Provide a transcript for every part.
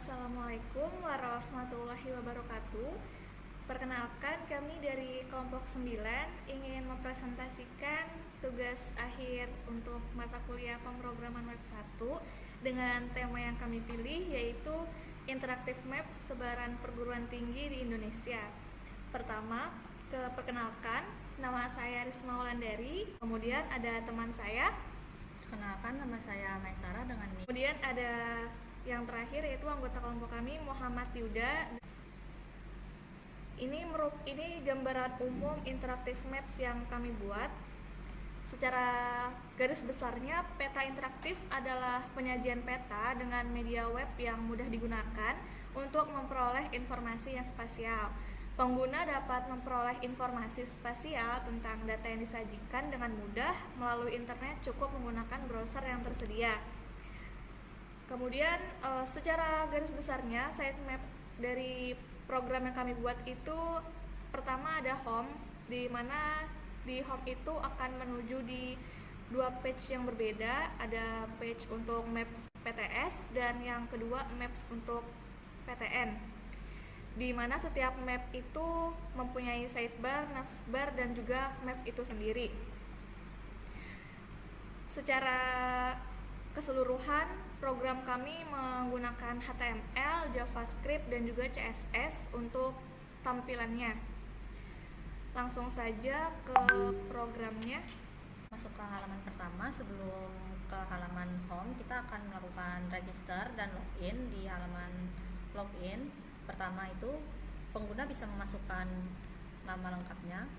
Assalamualaikum warahmatullahi wabarakatuh. Perkenalkan, kami dari kelompok 9 ingin mempresentasikan tugas akhir untuk mata kuliah pemrograman web 1 dengan tema yang kami pilih, yaitu Interactive Map Sebaran Perguruan Tinggi di Indonesia. Pertama, perkenalkan, nama saya Risma Wulandari. Kemudian ada teman saya. Perkenalkan, nama saya Maisara dengan NIM. Kemudian ada yang terakhir, yaitu anggota kelompok kami, Muhammad Yuda. Ini gambaran umum interactive maps yang kami buat. Secara garis besarnya, peta interaktif adalah penyajian peta dengan media web yang mudah digunakan untuk memperoleh informasi yang spasial. Pengguna dapat memperoleh informasi spasial tentang data yang disajikan dengan mudah melalui internet, cukup menggunakan browser yang tersedia. Kemudian secara garis besarnya, sitemap dari program yang kami buat itu, pertama ada home, di mana di home itu akan menuju di dua page yang berbeda. Ada page untuk maps PTS dan yang kedua maps untuk PTN, di mana setiap map itu mempunyai sidebar, navbar, dan juga map itu sendiri. Secara keseluruhan, program kami menggunakan HTML, JavaScript, dan juga CSS untuk tampilannya. Langsung saja ke programnya. Masuk ke halaman pertama. Sebelum ke halaman home, kita akan melakukan register dan login. Di halaman login pertama itu, pengguna bisa memasukkan nama lengkapnya,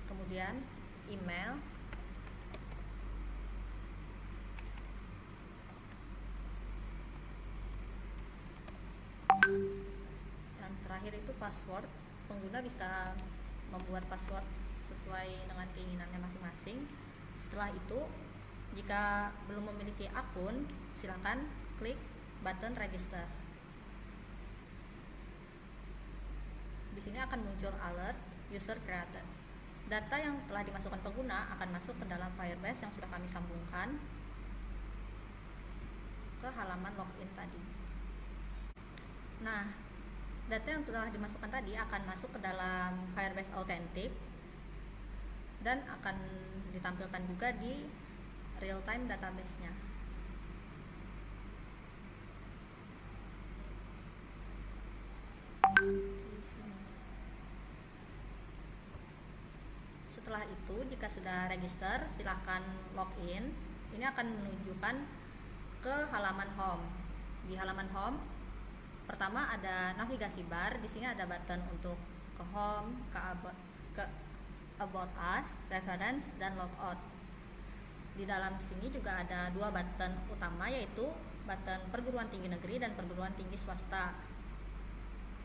kemudian email, dan terakhir itu password. Pengguna bisa membuat password sesuai dengan keinginannya masing-masing. Setelah itu, jika belum memiliki akun, silakan klik button register. Di sini akan muncul alert user created. Data yang telah dimasukkan pengguna akan masuk ke dalam Firebase yang sudah kami sambungkan ke halaman login tadi. Nah, data yang telah dimasukkan tadi akan masuk ke dalam Firebase Authentic dan akan ditampilkan juga di real-time database-nya. Di sini. Setelah itu, jika sudah register, silakan login. Ini akan menunjukkan ke halaman home. Di halaman home, pertama ada navigasi bar. Di sini ada button untuk ke home, ke about us, reference, dan logout. Di dalam sini juga ada dua button utama, yaitu button perguruan tinggi negeri dan perguruan tinggi swasta.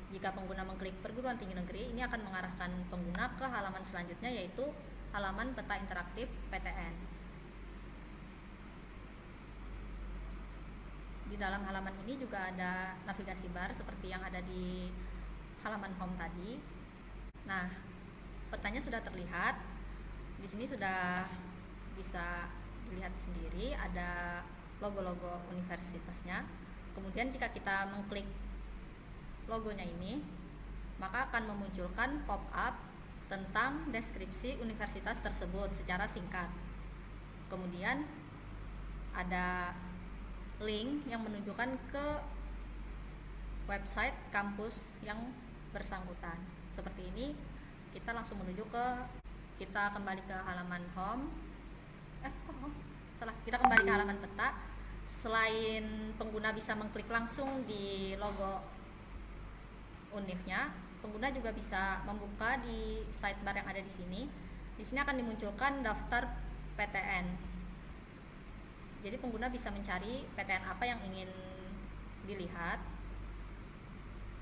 Jika pengguna mengklik perguruan tinggi negeri, ini akan mengarahkan pengguna ke halaman selanjutnya, yaitu halaman peta interaktif PTN. Di dalam halaman ini juga ada navigasi bar seperti yang ada di halaman home tadi. Nah, petanya sudah terlihat. Di sini sudah bisa dilihat sendiri, ada logo-logo universitasnya. Kemudian jika kita mengklik logonya ini, maka akan memunculkan pop-up tentang deskripsi universitas tersebut secara singkat. Kemudian ada link yang menunjukkan ke website kampus yang bersangkutan. Seperti ini, kita langsung kita kembali ke halaman home. Kita kembali ke halaman peta. Selain pengguna bisa mengklik langsung di logo univnya, pengguna juga bisa membuka di sidebar yang ada di sini. Di sini akan dimunculkan daftar PTN. Jadi pengguna bisa mencari PTN apa yang ingin dilihat.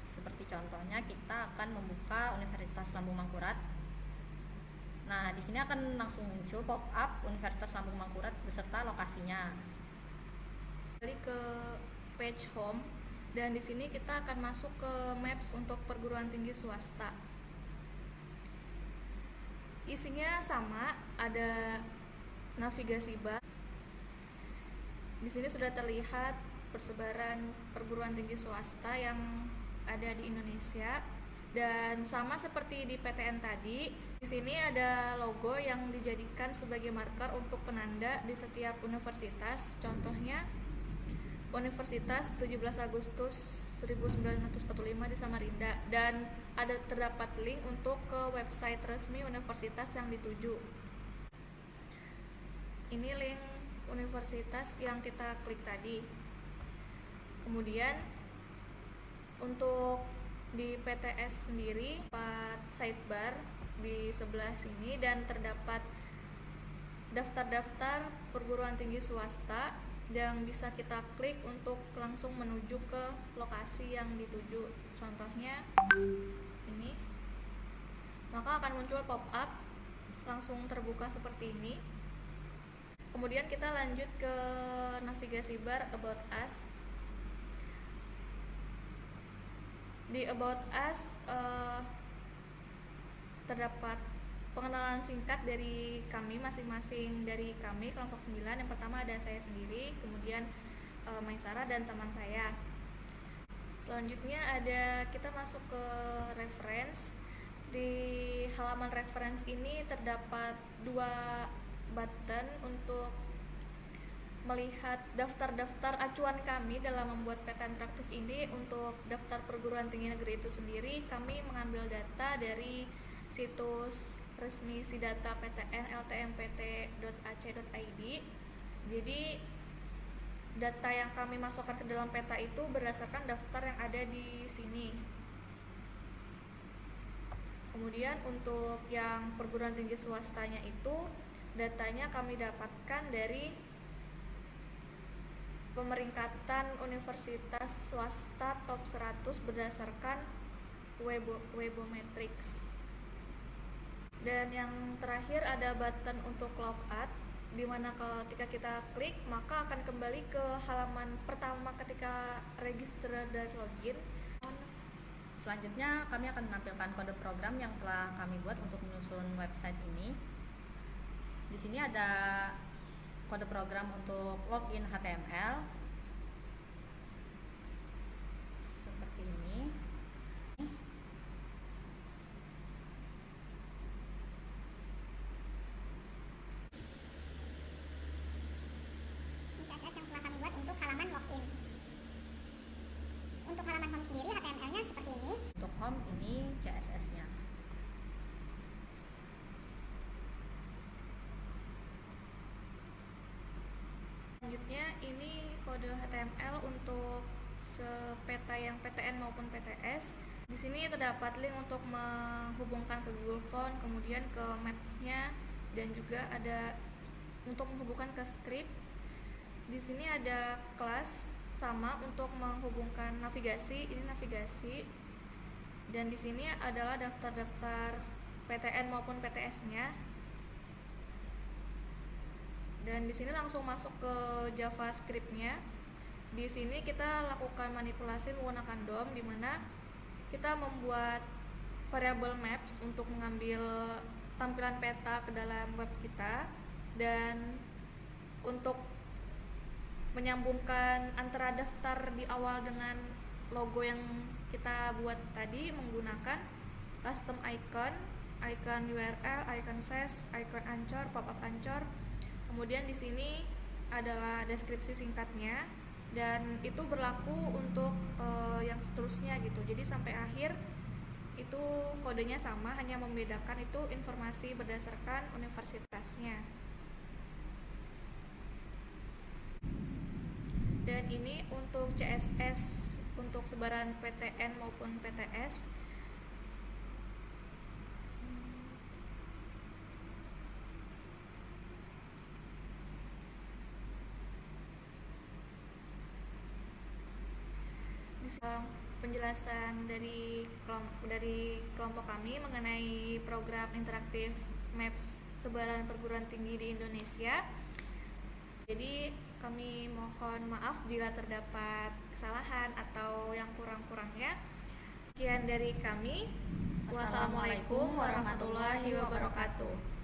Seperti contohnya, kita akan membuka Universitas Lambung Mangkurat. Nah, di sini akan langsung muncul pop-up Universitas Lambung Mangkurat beserta lokasinya. Kembali ke page home, dan di sini kita akan masuk ke maps untuk perguruan tinggi swasta. Isinya sama, ada navigasi bar. Di sini sudah terlihat persebaran perguruan tinggi swasta yang ada di Indonesia. Dan sama seperti di PTN tadi, di sini ada logo yang dijadikan sebagai marker untuk penanda di setiap universitas. Contohnya Universitas 17 Agustus 1945 di Samarinda, dan terdapat link untuk ke website resmi universitas yang dituju. Ini link universitas yang kita klik tadi. Kemudian untuk di PTS sendiri dapat sidebar di sebelah sini dan terdapat daftar-daftar perguruan tinggi swasta yang bisa kita klik untuk langsung menuju ke lokasi yang dituju. Contohnya ini, maka akan muncul pop-up langsung terbuka seperti ini. Kemudian kita lanjut ke navigasi bar About Us. Di About Us terdapat pengenalan singkat dari kami masing-masing, dari kami kelompok 9. Yang pertama ada saya sendiri, kemudian Maisara dan teman saya. Selanjutnya kita masuk ke reference. Di halaman reference ini terdapat 2 button untuk melihat daftar-daftar acuan kami dalam membuat peta interaktif ini. Untuk daftar perguruan tinggi negeri itu sendiri, kami mengambil data dari situs resmi Sidata PTN ltmpt.ac.id. Jadi data yang kami masukkan ke dalam peta itu berdasarkan daftar yang ada di sini. Kemudian untuk yang perguruan tinggi swastanya itu, datanya kami dapatkan dari pemeringkatan universitas swasta top 100 berdasarkan Webometrics. Dan yang terakhir ada button untuk logout, di mana ketika kita klik maka akan kembali ke halaman pertama ketika register dan login. Selanjutnya kami akan menampilkan kode program yang telah kami buat untuk menyusun website ini. Di sini ada kode program untuk login HTML seperti ini. CSS yang telah kami buat untuk halaman login. Untuk halaman home sendiri HTML-nya seperti ini. Untuk home ini CSS-nya. Selanjutnya ini kode HTML untuk peta yang PTN maupun PTS. Di sini terdapat link untuk menghubungkan ke Google Phone, kemudian ke Maps-nya, dan juga ada untuk menghubungkan ke script. Di sini ada kelas sama untuk menghubungkan navigasi, ini navigasi. Dan di sini adalah daftar-daftar PTN maupun PTS-nya. Dan di sini langsung masuk ke JavaScript-nya. Di sini kita lakukan manipulasi menggunakan DOM, di mana kita membuat variable maps untuk mengambil tampilan peta ke dalam web kita, dan untuk menyambungkan antara daftar di awal dengan logo yang kita buat tadi menggunakan custom icon URL, icon size, icon Anchor, pop-up Anchor. Kemudian di sini adalah deskripsi singkatnya, dan itu berlaku untuk yang seterusnya gitu. Jadi sampai akhir itu kodenya sama, hanya membedakan itu informasi berdasarkan universitasnya. Dan ini untuk CSS untuk sebaran PTN maupun PTS. Penjelasan dari kelompok kami mengenai program interaktif Maps sebaran perguruan tinggi di Indonesia. Jadi kami mohon maaf jika terdapat kesalahan atau yang kurang-kurangnya. Sekian dari kami. Wassalamualaikum warahmatullahi wabarakatuh.